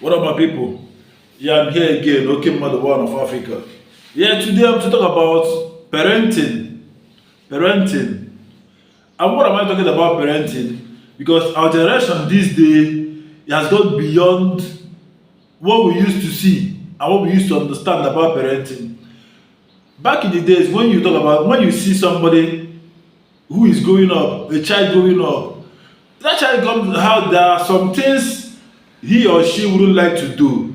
What up, my people? Yeah, I'm here again, okay, mother one of Africa. Yeah, today I'm to talk about parenting. Parenting. And what am I talking about parenting? Because our generation this day has gone beyond what we used to see and what we used to understand about parenting. Back in the days, when you see somebody who is growing up, a child growing up, that child comes out, there are some things he or she wouldn't like to do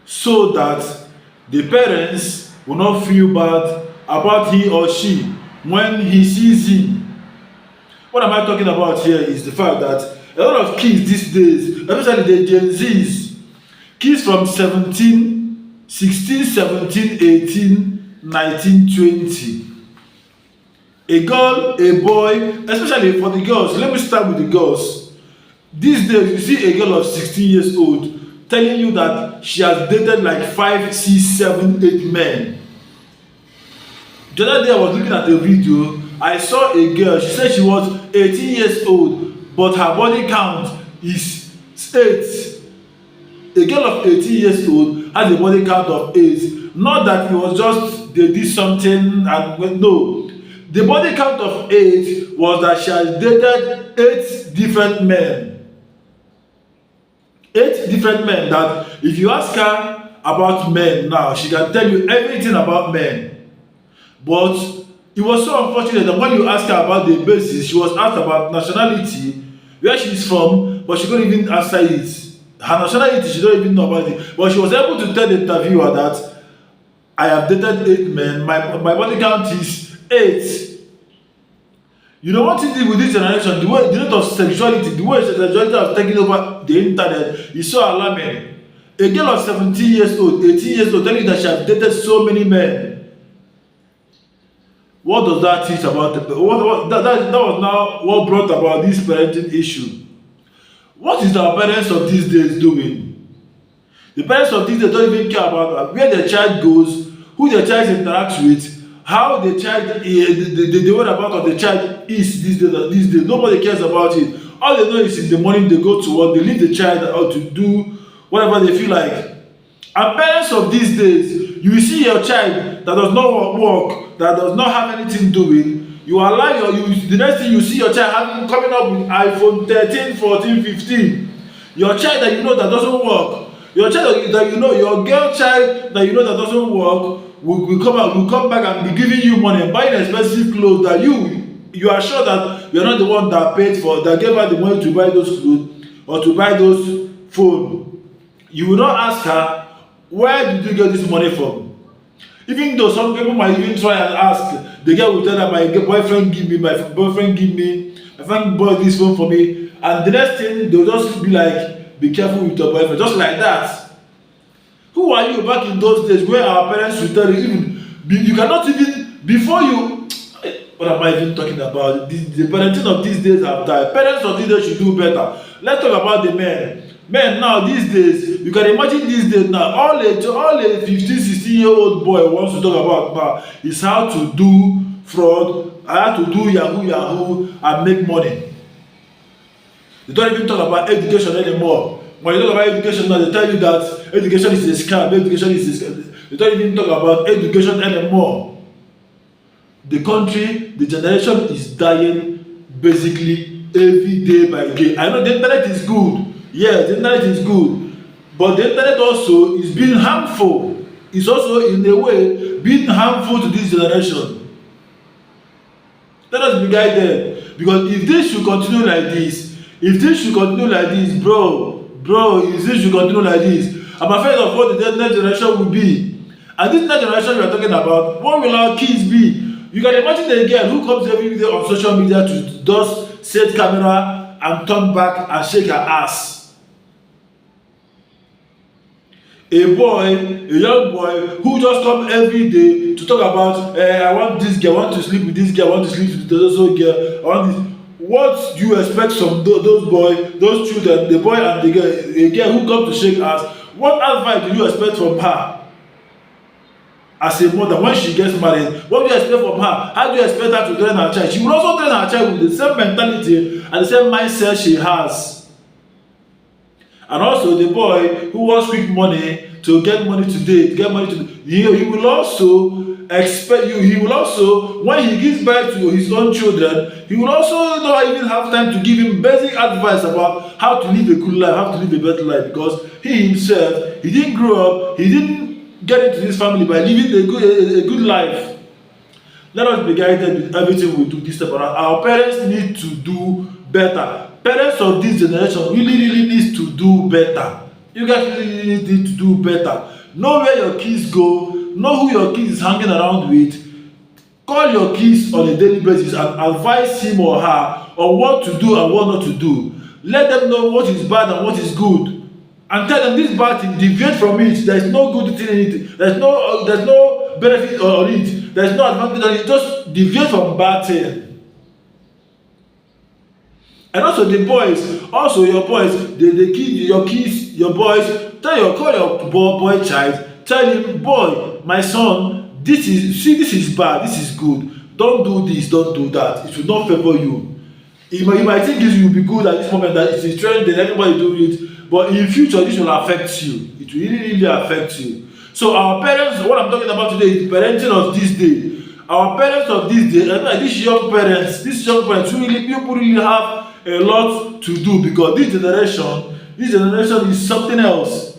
so that the parents will not feel bad about he or she when he sees him. What am I talking about here is the fact that a lot of kids these days, especially the Gen Zs, kids from 17, 16, 17, 18, 19, 20, a girl, a boy, especially for the girls. Let me start with the girls. These days, you see a girl of 16 years old telling you that she has dated like 5, 6, 7, 8 men. The other day, I was looking at a video. I saw a girl, she said she was 18 years old, but her body count is 8. A girl of 18 years old has a body count of 8. Not that it was just they did something and no. The body count of 8 was that she has dated 8 different men. 8 different men that if you ask her about men now, she can tell you everything about men. But it was so unfortunate that when you ask her about the basis, she was asked about nationality, where she's from, but she couldn't even answer it. Her nationality, she don't even know about it. But she was able to tell the interviewer that I have dated 8 men, my body count is 8. You know what it is with this generation, the rate of sexuality, the way sexuality has taken over the internet is so alarming. A girl of 17 years old, 18 years old, telling you that she has dated so many men. What does that teach about that was now what brought about this parenting issue. What is our parents of these days doing? The parents of these days don't even care about where their child goes, who their child interacts with, how the child the whereabouts of the child is these days. Nobody cares about it. All they know is in the morning they go to work, they leave the child out to do whatever they feel like. And parents of these days, you will see your child that does not work, that does not have anything doing, you allow the next thing you see your child having coming up with iPhone 13, 14, 15. Your child that you know that doesn't work, your child that you know, your girl child that you know that doesn't work will come back and be giving you money, buying expensive clothes that you are sure that you're not the one that paid for, that gave her the money to buy those clothes or to buy those phone. You will not ask her, where did you get this money from? Even though some people might even try and ask, the girl will tell her, my boyfriend give me, my friend bought this phone for me, and the next thing they'll just be like, be careful with your boyfriend, just like that. Who are you back in those days where our parents will tell you, you cannot even, before you, what am I even talking about? The parenting of these days have died. Parents of these days should do better. Let's talk about the men. Men now these days, you can imagine these days now, all a 15, 16-year-old boy wants to talk about now is how to do fraud, how to do yahoo and make money. They don't even talk about education anymore. When you talk about education now, they tell you that education is a scam, education is a scam. They don't even talk about education anymore. The country, the generation is dying basically every day by day. I know the internet is good. Yes, the internet is good. But the internet also is being harmful. It's also in a way being harmful to this generation. Let us be guided. Because if this should continue like this, if this should continue like this, if this should continue like this, I'm afraid of what the next generation will be. And this next generation we are talking about, what will our kids be? You can imagine a girl who comes every day on social media to just set camera and turn back and shake her ass. A boy, a young boy who just come every day to talk about, I want this girl, I want to sleep with this girl, I want to sleep with this other girl, I want this. What do you expect from those boys, those children, the boy and the girl, a girl who come to shake ass? What advice do you expect from her? As a mother, when she gets married, what do you expect from her? How do you expect her to train her child? She will also train her child with the same mentality and the same mindset she has. And also the boy who wants quick money to get money today, to get money today, he will also expect you. He will also, when he gives birth to his own children, he will also not even have time to give him basic advice about how to live a good life, how to live a better life, because he himself, he didn't grow up, he didn't get into this family by living a good life. Let us be guided with everything we do this step around. Our parents need to do better. Parents of this generation really needs to do better. You guys really need to do better. Know where your kids go, know who your kids is hanging around with. Call your kids on a daily basis and advise him or her on what to do and what not to do. Let them know what is bad and what is good, and tell them this bad thing, deviate from it. There is no good thing in it. There's no benefit on it. There's no advantage on it. Just deviate from bad thing. And also the boys, also your boys, the kid, your kids, your boys, call your boy child, tell him, boy, my son, this is bad, this is good. Don't do this, don't do that. It will not favor you. You might think this will be good at this moment, that it is trend, then everybody do it. But in future, this will affect you. It will really affect you. So our parents, what I'm talking about today is parenting of this day. Our parents of this day, these young parents who really have a lot to do, because this generation is something else.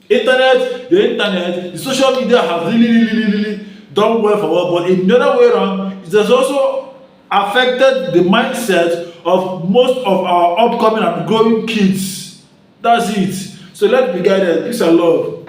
The internet, the social media has really done well for us, but in the other way around, it has also affected the mindset of most of our upcoming and growing kids. That's it. So let's be guided. Peace and love.